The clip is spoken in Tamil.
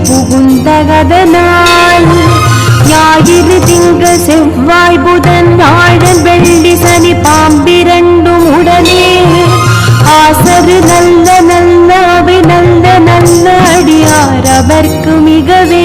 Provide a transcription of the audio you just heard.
புகுந்தகதனால் ஞாயிறு திங்கள் செவ்வாய் புதன் வியாழன் வெள்ளி சனி பாம்பிரண்டும் உடனே ஆசரு நல்ல நல்ல அவை நல்ல நல்ல அடியார் அவர்க்கு மிகவே